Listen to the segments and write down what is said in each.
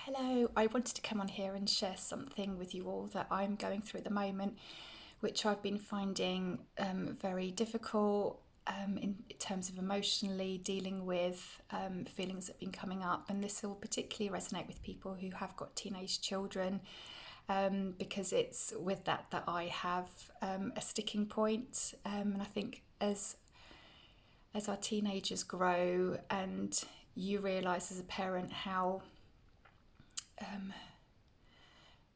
Hello, I wanted to come on here and share something with you all that I'm going through at the moment, which I've been finding very difficult in terms of emotionally dealing with feelings that have been coming up. And this will particularly resonate with people who have got teenage children, because it's with that I have a sticking point. And I think as our teenagers grow and you realise as a parent how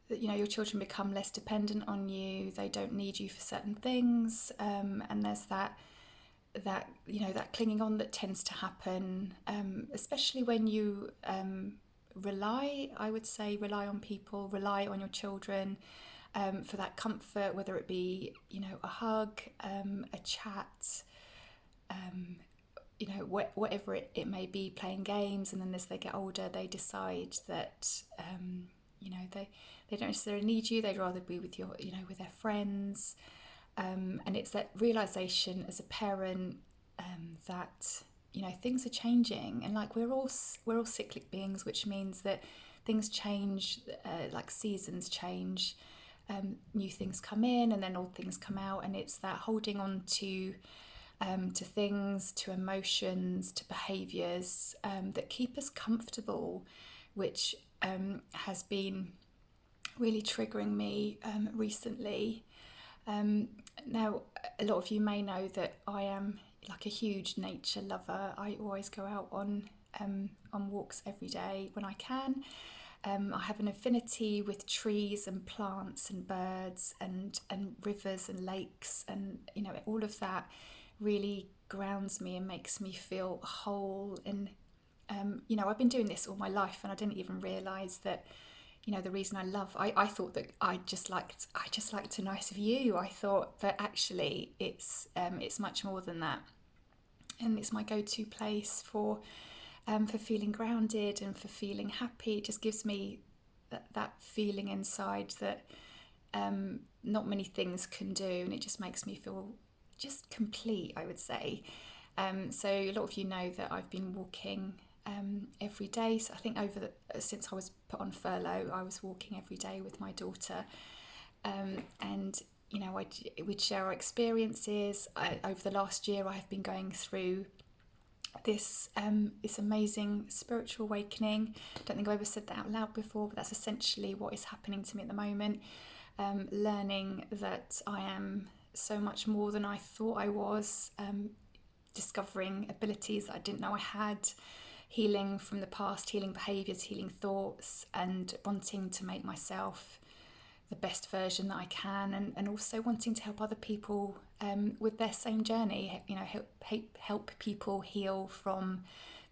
that your children become less dependent on you, they don't need you for certain things, and there's that clinging on that tends to happen, especially when you rely on people, rely on your children, for that comfort, whether it be a hug, a chat, whatever it may be, playing games. And then as they get older they decide that they don't necessarily need you, they'd rather be with with their friends, and it's that realization as a parent, that things are changing, and like we're all cyclic beings, which means that things change, like seasons change, new things come in and then old things come out, and it's that holding on to things, to emotions, to behaviours that keep us comfortable, which has been really triggering me recently. Now, a lot of you may know that I am like a huge nature lover. I always go out on walks every day when I can. I have an affinity with trees and plants and birds and rivers and lakes, and all of that really grounds me and makes me feel whole. And I've been doing this all my life, and I didn't even realise that the reason I thought that I just liked a nice view. I thought, but actually it's much more than that, and it's my go-to place for feeling grounded and for feeling happy. It just gives me that feeling inside that not many things can do, and it just makes me feel just complete, I would say. So a lot of you know that I've been walking every day. So I think since I was put on furlough, I was walking every day with my daughter, and we'd share our experiences. Over the last year, I have been going through this amazing spiritual awakening. I don't think I've ever said that out loud before, but that's essentially what is happening to me at the moment. Learning that I am so much more than I thought I was, discovering abilities that I didn't know I had, healing from the past, healing behaviours, healing thoughts, and wanting to make myself the best version that I can, and also wanting to help other people with their same journey, help people heal from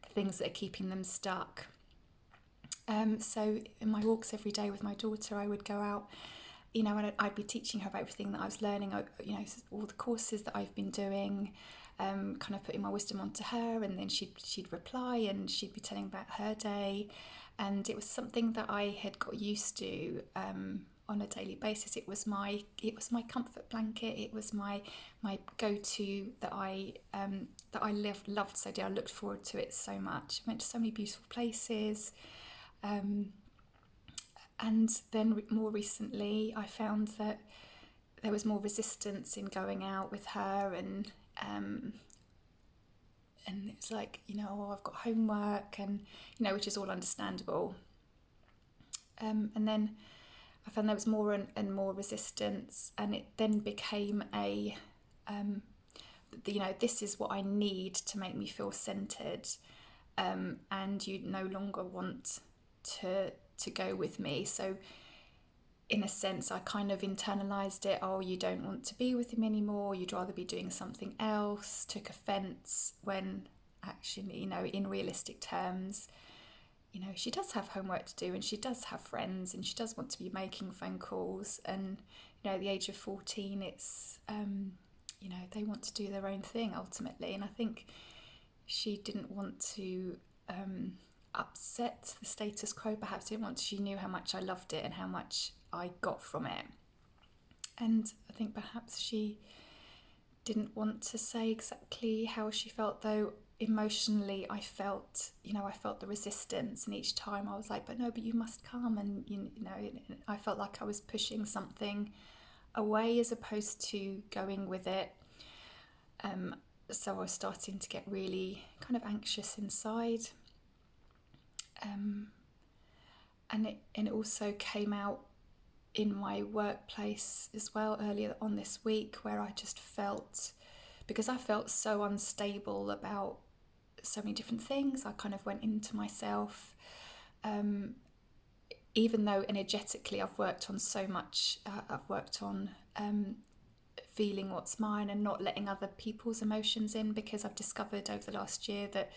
the things that are keeping them stuck. So in my walks every day with my daughter, I would go out, and I'd be teaching her about everything that I was learning, all the courses that I've been doing, kind of putting my wisdom onto her, and then she'd reply, and she'd be telling about her day. And it was something that I had got used to on a daily basis. It was my comfort blanket. It was my go-to that I loved so dearly. I looked forward to it so much. I went to so many beautiful places. And then more recently, I found that there was more resistance in going out with her, and it's like, I've got homework, and which is all understandable. And then I found there was more and more resistance, and it then became this is what I need to make me feel centered, and you no longer want to go with me. So in a sense, I kind of internalized it. Oh, you don't want to be with him anymore, you'd rather be doing something else. Took offense when actually, in realistic terms, she does have homework to do, and she does have friends, and she does want to be making phone calls. And at the age of 14, it's they want to do their own thing ultimately. And I think she didn't want to upset the status quo. Perhaps she knew how much I loved it and how much I got from it. And I think perhaps she didn't want to say exactly how she felt, though emotionally I felt the resistance, and each time I was like, but no, but you must come, and I felt like I was pushing something away as opposed to going with it. So I was starting to get really kind of anxious inside. And it also came out in my workplace as well earlier on this week, where I just felt, because I felt so unstable about so many different things, I kind of went into myself. Even though energetically I've worked on so much, I've worked on feeling what's mine and not letting other people's emotions in, because I've discovered over the last year that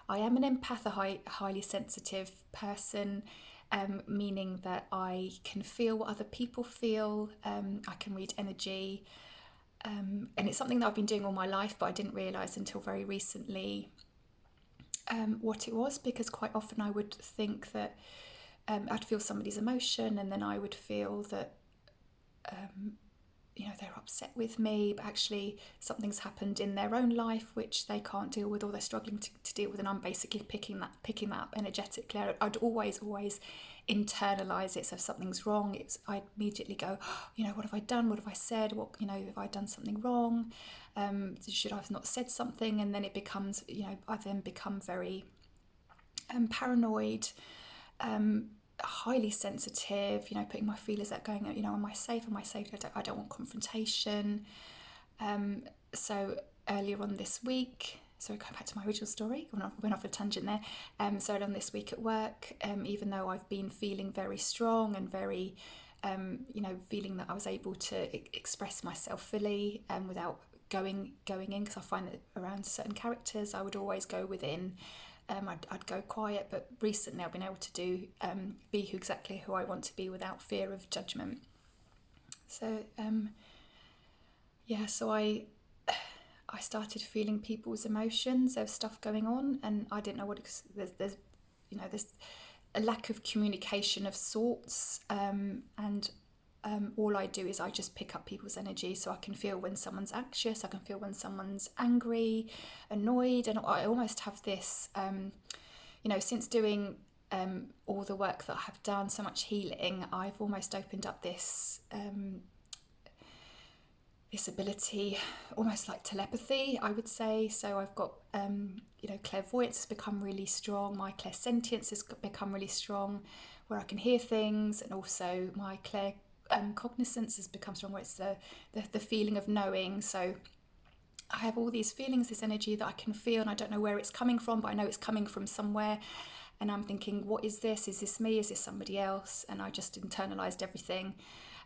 I am an empath, a highly sensitive person, meaning that I can feel what other people feel. I can read energy. And it's something that I've been doing all my life, but I didn't realise until very recently what it was, because quite often I would think that I'd feel somebody's emotion, and then I would feel that they're upset with me, but actually something's happened in their own life which they can't deal with, or they're struggling to deal with, and I'm basically picking that up energetically. I'd always internalize it. So if something's wrong, I'd immediately go, what have I done? What have I said? What, have I done something wrong? Should I have not said something? And then it becomes, I then become very paranoid, highly sensitive, putting my feelers out, going, am I safe? I don't want confrontation. So earlier on this week, sorry, going back to my original story, went off a tangent there. So on this week at work, even though I've been feeling very strong and very, feeling that I was able to express myself fully without going in, because I find that around certain characters I would always go within. I'd go quiet, but recently I've been able to be exactly who I want to be without fear of judgment. So so I started feeling people's emotions. There was stuff going on, and I didn't know what there's a lack of communication of sorts, and all I do is I just pick up people's energy, so I can feel when someone's anxious, I can feel when someone's angry, annoyed, and I almost have this, since doing all the work that I have done, so much healing, I've almost opened up this ability, almost like telepathy, I would say. So I've got, clairvoyance has become really strong, my clairsentience has become really strong, where I can hear things, and also my cognizance has become strong, where it's the feeling of knowing. So I have all these feelings, this energy that I can feel, and I don't know where it's coming from, but I know it's coming from somewhere. And I'm thinking, what is this? Is this me? Is this somebody else? And I just internalized everything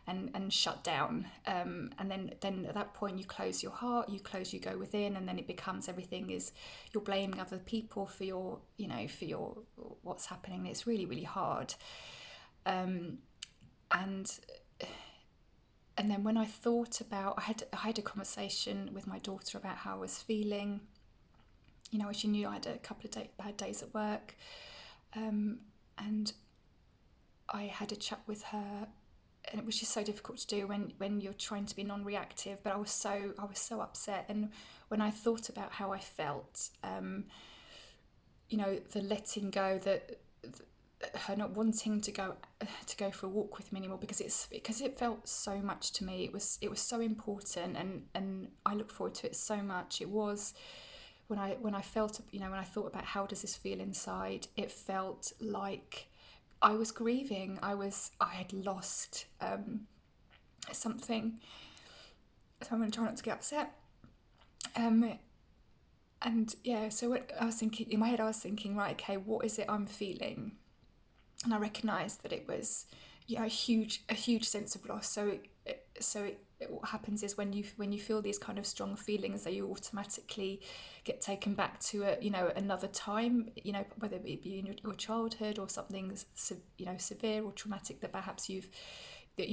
and shut down. And then at that point, you close your heart, you go within, and then it becomes everything is you're blaming other people for your what's happening. It's really, really hard. And then when I thought about, I had a conversation with my daughter about how I was feeling. As she knew, I had a couple of bad days at work, and I had a chat with her, and it was just so difficult to do when you're trying to be non-reactive. But I was so upset, and when I thought about how I felt, the letting go, that her not wanting to go for a walk with me anymore, because it felt so much to me. It was so important, and I look forward to it so much. It was when I felt, when I thought about how does this feel inside, it felt like I was grieving. I had lost something. So I'm going to try not to get upset. And yeah, so what I was thinking in my head, I was thinking, right, okay, what is it I'm feeling? And I recognised that it was, a huge sense of loss. So what happens is when you feel these kind of strong feelings, that you automatically get taken back to another time, whether it be in your childhood or something severe or traumatic that perhaps you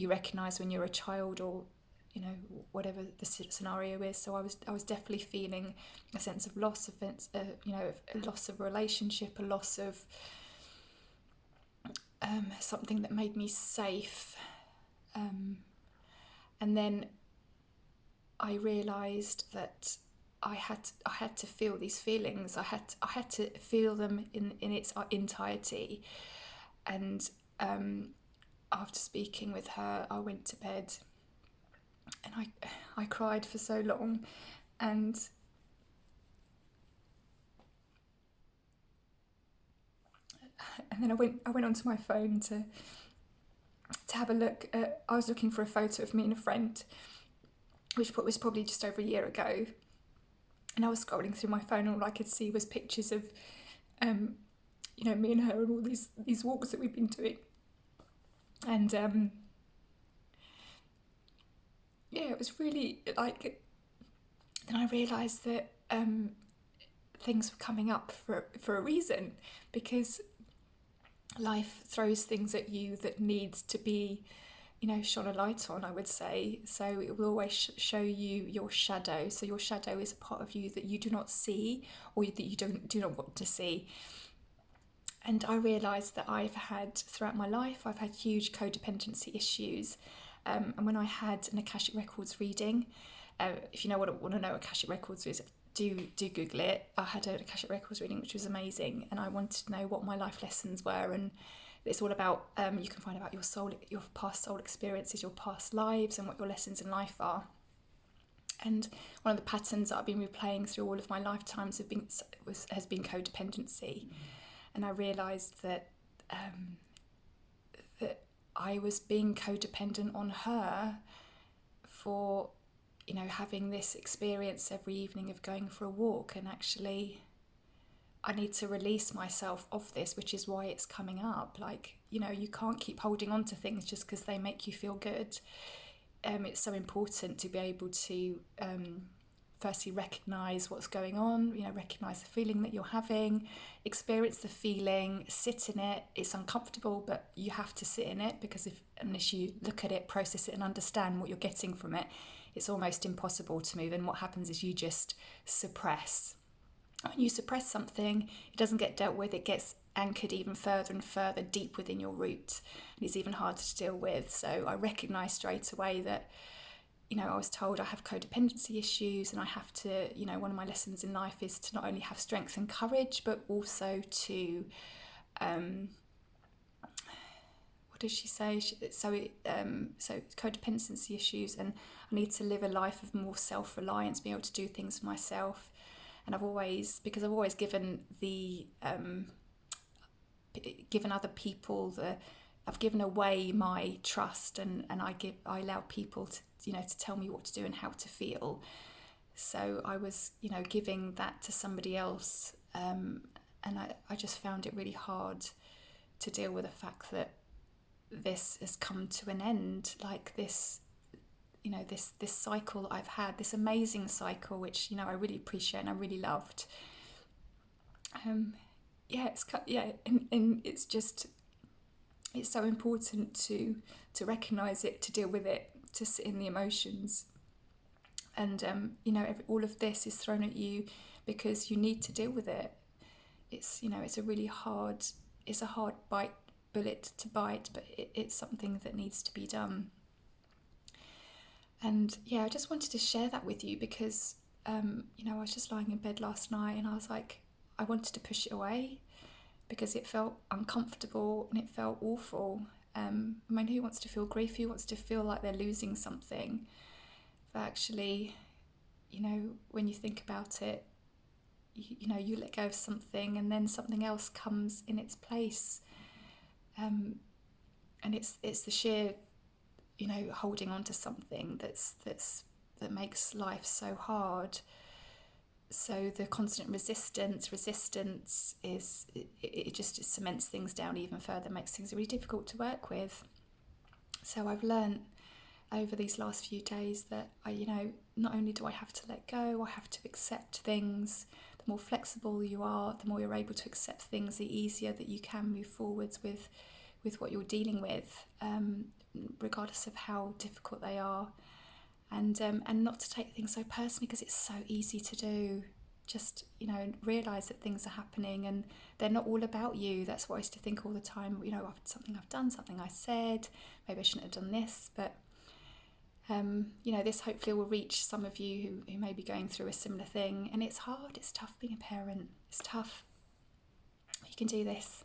recognise when you're a child, or whatever the scenario is. So I was definitely feeling a sense of loss, a loss of relationship, a loss of something that made me safe, and then I realised that I had to feel these feelings. I had to feel them in its entirety. And after speaking with her, I went to bed, and I cried for so long, and then I went onto my phone to have a look at. I was looking for a photo of me and a friend, which was probably just over a year ago, and I was scrolling through my phone, and all I could see was pictures of, me and her and all these walks that we've been doing, and it was really like. Then I realised that things were coming up for a reason, because life throws things at you that needs to be, shone a light on, I would say. So it will always show you your shadow. So your shadow is a part of you that you do not see, or that you do not want to see. And I realised that throughout my life, I've had huge codependency issues. And when I had an Akashic Records reading, if you want to know what Akashic Records is, do Google it. I had an Akashic Records reading, which was amazing, and I wanted to know what my life lessons were. And it's all about, you can find about your soul, your past soul experiences, your past lives, and what your lessons in life are. And one of the patterns that I've been replaying through all of my lifetimes has been codependency. And I realised that that I was being codependent on her for, having this experience every evening of going for a walk. And actually, I need to release myself of this, which is why it's coming up. Like, you can't keep holding on to things just because they make you feel good. It's so important to be able to firstly recognise what's going on, recognise the feeling that you're having, experience the feeling, sit in it. It's uncomfortable, but you have to sit in it, because unless you look at it, process it and understand what you're getting from it, it's almost impossible to move. And what happens is you just suppress. When you suppress something, it doesn't get dealt with, it gets anchored even further and further deep within your root, and it's even harder to deal with. So I recognised straight away that, I was told I have codependency issues, and I have to, one of my lessons in life is to not only have strength and courage, but also to, what does she say? So codependency issues, and I need to live a life of more self-reliance, be able to do things for myself. And because I've always given given other people I've given away my trust, and I allow people to, to tell me what to do and how to feel. So I was, giving that to somebody else, and I just found it really hard to deal with the fact that this has come to an end. Like this, this cycle that I've had, this amazing cycle, which, I really appreciate and I really loved. And it's just, it's so important to recognise it, to deal with it, to sit in the emotions. And all of this is thrown at you because you need to deal with it. It's it's a hard bullet to bite, but it's something that needs to be done. And I just wanted to share that with you because I was just lying in bed last night, and I was like, I wanted to push it away because it felt uncomfortable and it felt awful. Who wants to feel grief? Who wants to feel like they're losing something? But actually, when you think about it, you let go of something and then something else comes in its place. And it's the sheer, holding on to something that makes life so hard. So the constant resistance is it just cements things down even further, makes things really difficult to work with. So I've learned over these last few days that not only do I have to let go, I have to accept things. The more flexible you are, the more you're able to accept things, the easier that you can move forwards with what you're dealing with, regardless of how difficult they are. And not to take things so personally, because it's so easy to do. Just, realise that things are happening and they're not all about you. That's what I used to think all the time, something I've done, something I said, maybe I shouldn't have done this. But This hopefully will reach some of you who may be going through a similar thing. And it's hard, it's tough being a parent, it's tough. You can do this.